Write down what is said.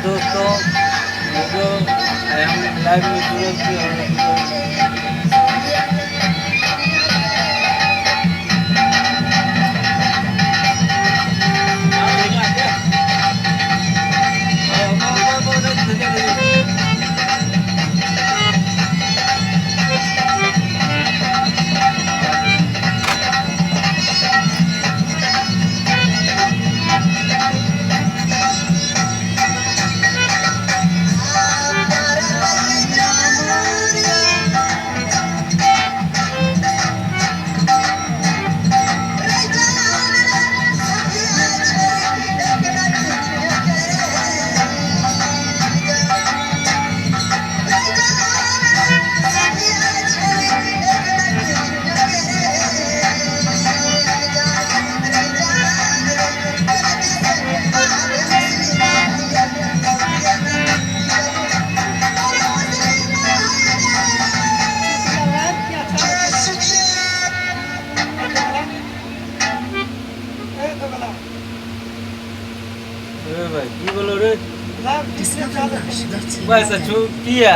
दोस्तों वीडियो हम लाइव में शुरू किए भाई की बोलो रे वैसा छू किया